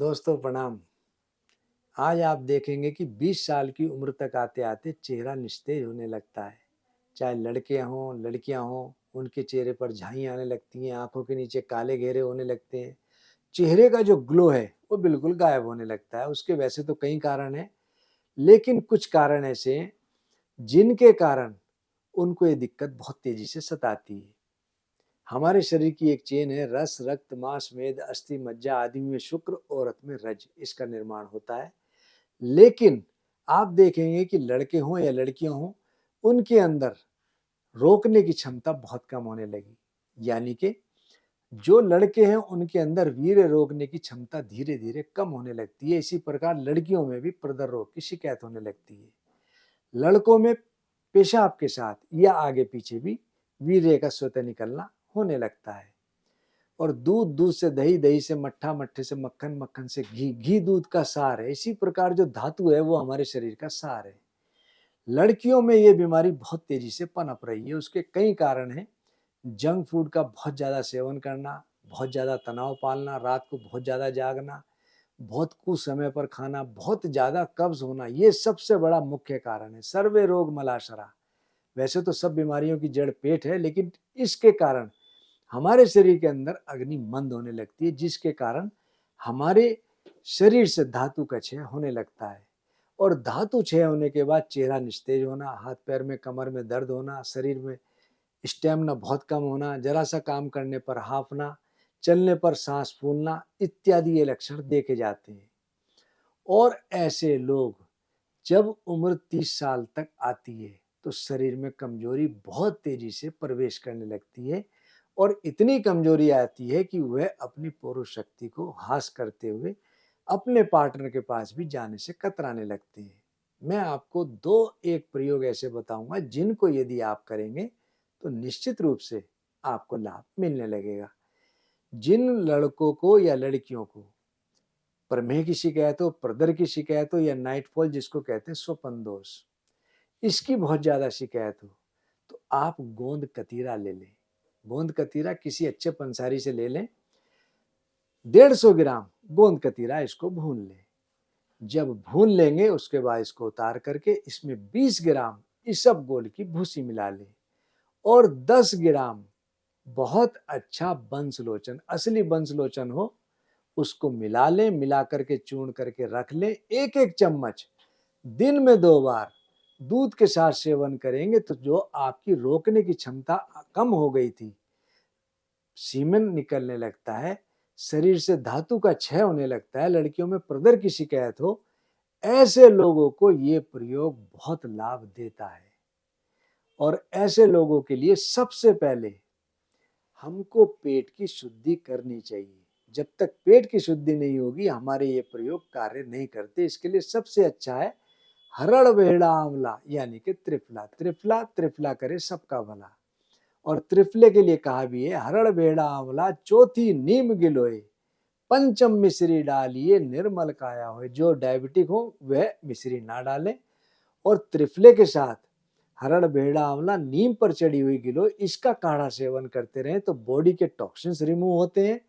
दोस्तों प्रणाम। आज आप देखेंगे कि 20 साल की उम्र तक आते आते चेहरा निस्तेज होने लगता है। चाहे लड़के हों लड़कियां हों, उनके चेहरे पर झाइयाँ आने लगती हैं, आंखों के नीचे काले घेरे होने लगते हैं। चेहरे का जो ग्लो है वो बिल्कुल गायब होने लगता है। उसके वैसे तो कई कारण हैं, लेकिन कुछ कारण ऐसे हैं जिनके कारण उनको ये दिक्कत बहुत तेजी से सताती है। हमारे शरीर की एक चेन है, रस रक्त मांस मेद अस्थि मज्जा आदि में शुक्र, औरत में रज, इसका निर्माण होता है। लेकिन आप देखेंगे कि लड़के हों या लड़कियां हों, उनके अंदर रोकने की क्षमता बहुत कम होने लगी। यानी कि जो लड़के हैं उनके अंदर वीर्य रोकने की क्षमता धीरे धीरे कम होने लगती है। इसी प्रकार लड़कियों में भी प्रदर रोग की शिकायत होने लगती है। लड़कों में पेशाब के साथ या आगे पीछे भी वीर्य का स्वतः निकलना होने लगता है। और दूध, दूध से दही, दही से मट्ठा, मट्ठे से मक्खन, मक्खन से घी, घी दूध का सार है। इसी प्रकार जो धातु है वो हमारे शरीर का सार है। लड़कियों में ये बीमारी बहुत तेजी से पनप रही है। उसके कई कारण हैं। जंक फूड का बहुत ज़्यादा सेवन करना, बहुत ज़्यादा तनाव पालना, रात को बहुत ज़्यादा जागना, बहुत कुछ समय पर खाना, बहुत ज़्यादा कब्ज होना, ये सबसे बड़ा मुख्य कारण है। सर्वे रोग मलाशरा। वैसे तो सब बीमारियों की जड़ पेट है, लेकिन इसके कारण हमारे शरीर के अंदर अग्नि मंद होने लगती है, जिसके कारण हमारे शरीर से धातु का क्षय होने लगता है। और धातु क्षय होने के बाद चेहरा निस्तेज होना, हाथ पैर में कमर में दर्द होना, शरीर में स्टेमिना बहुत कम होना, जरा सा काम करने पर हांफना, चलने पर सांस फूलना इत्यादि ये लक्षण देखे जाते हैं। और ऐसे लोग जब उम्र 30 साल तक आती है तो शरीर में कमजोरी बहुत तेजी से प्रवेश करने लगती है, और इतनी कमजोरी आती है कि वह अपनी पुरुष शक्ति को हास करते हुए अपने पार्टनर के पास भी जाने से कतराने लगते हैं। मैं आपको एक प्रयोग ऐसे बताऊंगा जिनको यदि आप करेंगे तो निश्चित रूप से आपको लाभ मिलने लगेगा। जिन लड़कों को या लड़कियों को प्रमेह की शिकायत हो, प्रदर की शिकायत हो, या नाइटफॉल जिसको कहते हैं स्वप्न दोष, इसकी बहुत ज्यादा शिकायत हो, तो आप गोंद कतीरा ले लें। गोंद कतीरा किसी अच्छे पंसारी से ले लें। 150 ग्राम गोंद कतीरा इसको भून लें। जब भून लेंगे उसके बाद इसको उतार करके इसमें 20 ग्राम इसबगोल की भूसी मिला लें, और 10 ग्राम बहुत अच्छा बंसलोचन, असली बंसलोचन हो, उसको मिला लें। मिला करके चूर्ण करके रख लें। एक एक चम्मच दिन में 2 बार दूध के साथ सेवन करेंगे तो जो आपकी रोकने की क्षमता कम हो गई थी, सीमेन निकलने लगता है, शरीर से धातु का क्षय होने लगता है, लड़कियों में प्रदर की शिकायत हो, ऐसे लोगों को ये प्रयोग बहुत लाभ देता है। और ऐसे लोगों के लिए सबसे पहले हमको पेट की शुद्धि करनी चाहिए। जब तक पेट की शुद्धि नहीं होगी हमारे ये प्रयोग कार्य नहीं करते। इसके लिए सबसे अच्छा है हरड़ बेहड़ा आंवला, यानी कि त्रिफला। त्रिफला त्रिफला करे सबका भला। और त्रिफले के लिए कहा भी है, हरड़ बेहड़ा आंवला चौथी नीम गिलोय, पंचम मिश्री डालिए निर्मल काया हो। जो डायबिटिक हो वह मिश्री ना डालें, और त्रिफले के साथ हरड़ बेहड़ा आंवला नीम पर चढ़ी हुई गिलो, इसका काढ़ा सेवन करते रहें तो बॉडी के टॉक्सिन्स रिमूव होते हैं,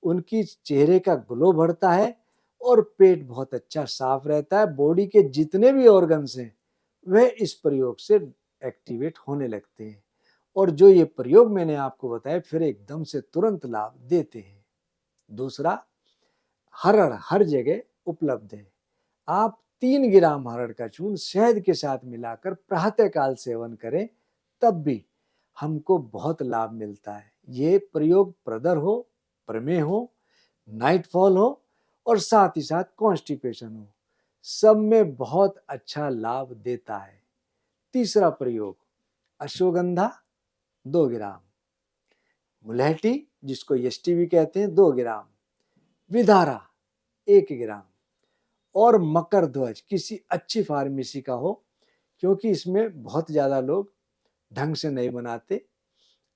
उनकी चेहरे का ग्लो बढ़ता है, और पेट बहुत अच्छा साफ रहता है। बॉडी के जितने भी ऑर्गन्स हैं वह इस प्रयोग से एक्टिवेट होने लगते हैं, और जो ये प्रयोग मैंने आपको बताया फिर एकदम से तुरंत लाभ देते हैं। दूसरा, हरड़ हर जगह उपलब्ध है। आप 3 ग्राम हरड़ का चूर्ण शहद के साथ मिलाकर प्रातःकाल सेवन करें, तब भी हमको बहुत लाभ मिलता है। ये प्रयोग प्रदर हो, प्रमेह हो, नाइटफॉल हो, और साथ ही साथ कॉन्स्टिपेशन हो, सब में बहुत अच्छा लाभ देता है। तीसरा प्रयोग, अश्वगंधा 2 ग्राम, मुलहटी जिसको यष्टि भी कहते हैं 2 ग्राम, विधारा 1 ग्राम, और मकर ध्वज किसी अच्छी फार्मेसी का हो, क्योंकि इसमें बहुत ज्यादा लोग ढंग से नहीं बनाते।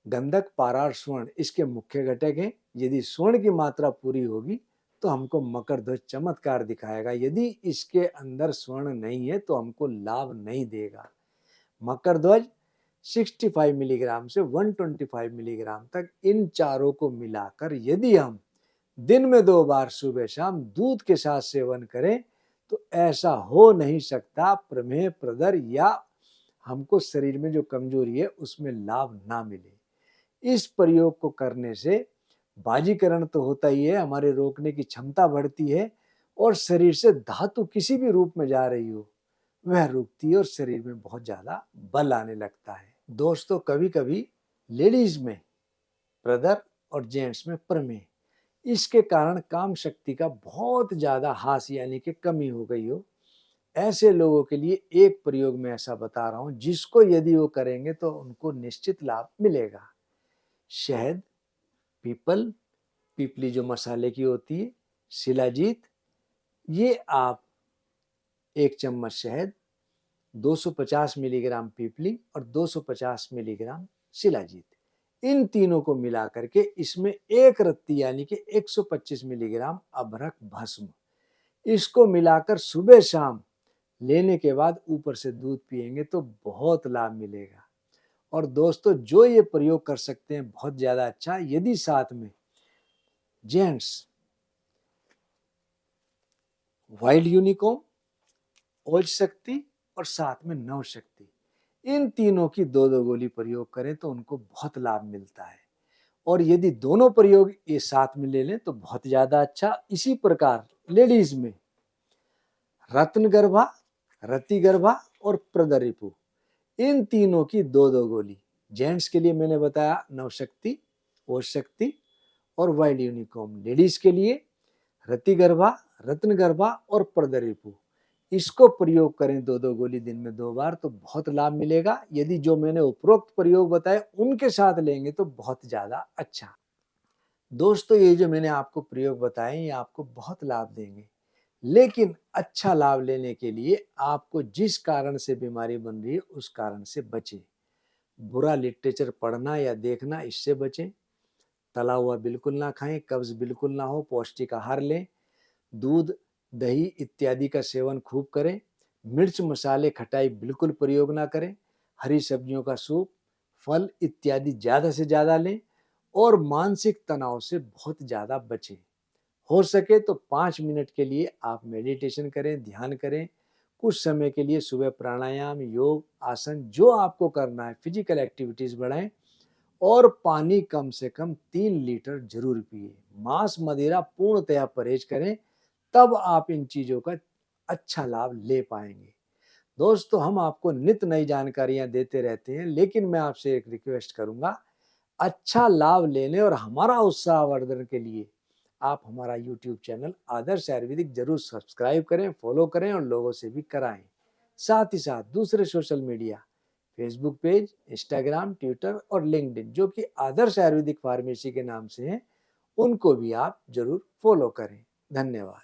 गंधक पारार स्वर्ण इसके मुख्य घटक हैं। यदि स्वर्ण की मात्रा पूरी होगी तो हमको मकर ध्वज चमत्कार दिखाएगा। यदि इसके अंदर स्वर्ण नहीं है तो हमको लाभ नहीं देगा। मकर ध्वज 65 मिलीग्राम से 125 मिलीग्राम तक, इन चारों को मिलाकर यदि हम दिन में 2 बार सुबह शाम दूध के साथ सेवन करें तो ऐसा हो नहीं सकता प्रमेह प्रदर या हमको शरीर में जो कमजोरी है उसमें लाभ ना मिले। इस प्रयोग को करने से बाजीकरण तो होता ही है, हमारे रोकने की क्षमता बढ़ती है और शरीर से धातु किसी भी रूप में जा रही हो वह रुकती है और शरीर में बहुत ज्यादा बल आने लगता है। दोस्तों कभी कभी लेडीज में प्रदर और जेंट्स में प्रमेह, इसके कारण काम शक्ति का बहुत ज्यादा हास यानी कि कमी हो गई हो, ऐसे लोगों के लिए एक प्रयोग में ऐसा बता रहा हूं जिसको यदि वो करेंगे तो उनको निश्चित लाभ मिलेगा। शहद, पीपल, पीपली जो मसाले की होती है, शिलाजीत, ये आप 1 चम्मच शहद, 250 मिलीग्राम पीपली और 250 मिलीग्राम शिलाजीत, इन तीनों को मिला करके इसमें एक रत्ती यानी कि 125 मिलीग्राम अभ्रक भस्म, इसको मिलाकर सुबह शाम लेने के बाद ऊपर से दूध पिएंगे तो बहुत लाभ मिलेगा। और दोस्तों जो ये प्रयोग कर सकते हैं बहुत ज्यादा अच्छा, यदि साथ में जेंट्स वाइल्ड यूनिकॉर्न, ओज शक्ति और साथ में नव शक्ति, इन तीनों की 2-2 गोली प्रयोग करें तो उनको बहुत लाभ मिलता है। और यदि दोनों प्रयोग ये साथ में ले लें तो बहुत ज्यादा अच्छा। इसी प्रकार लेडीज में रत्नगर्भा, रतिगर्भा और प्रदरिपु, इन तीनों की 2-2 गोली। जेंट्स के लिए मैंने बताया नवशक्ति, ओज शक्ति और वाइल्ड यूनिकॉर्न। लेडीज के लिए रतिगर्भा, रत्नगर्भा और प्रदरिपु, इसको प्रयोग करें 2-2 गोली दिन में 2 बार तो बहुत लाभ मिलेगा। यदि जो मैंने उपरोक्त प्रयोग बताए उनके साथ लेंगे तो बहुत ज्यादा अच्छा। दोस्तों ये जो मैंने आपको प्रयोग बताए ये आपको बहुत लाभ देंगे, लेकिन अच्छा लाभ लेने के लिए आपको जिस कारण से बीमारी बन रही है उस कारण से बचें। बुरा लिटरेचर पढ़ना या देखना, इससे बचें। तला हुआ बिल्कुल ना खाएं, कब्ज बिल्कुल ना हो, पौष्टिक आहार लें, दूध, दही इत्यादि का सेवन खूब करें, मिर्च, मसाले, खटाई बिल्कुल प्रयोग ना करें, हरी सब्जियों का सूप, फल इत्यादि ज़्यादा से ज़्यादा लें और मानसिक तनाव से बहुत ज़्यादा बचें। हो सके तो 5 मिनट के लिए आप मेडिटेशन करें, ध्यान करें, कुछ समय के लिए सुबह प्राणायाम, योग, आसन जो आपको करना है, फिजिकल एक्टिविटीज़ बढ़ाएं और पानी कम से कम 3 लीटर जरूर पिए। मांस मदिरा पूर्णतया परहेज करें, तब आप इन चीज़ों का अच्छा लाभ ले पाएंगे। दोस्तों हम आपको नित नई जानकारियां देते रहते हैं, लेकिन मैं आपसे एक रिक्वेस्ट करूंगा, अच्छा लाभ लेने और हमारा उत्साहवर्धन के लिए आप हमारा YouTube चैनल आदर्श आयुर्वेदिक जरूर सब्सक्राइब करें, फॉलो करें और लोगों से भी कराएं। साथ ही साथ दूसरे social media, Facebook page, Instagram, Twitter और लिंक्डइन जो कि आदर्श आयुर्वेदिक फार्मेसी के नाम से हैं, उनको भी आप जरूर फॉलो करें। धन्यवाद।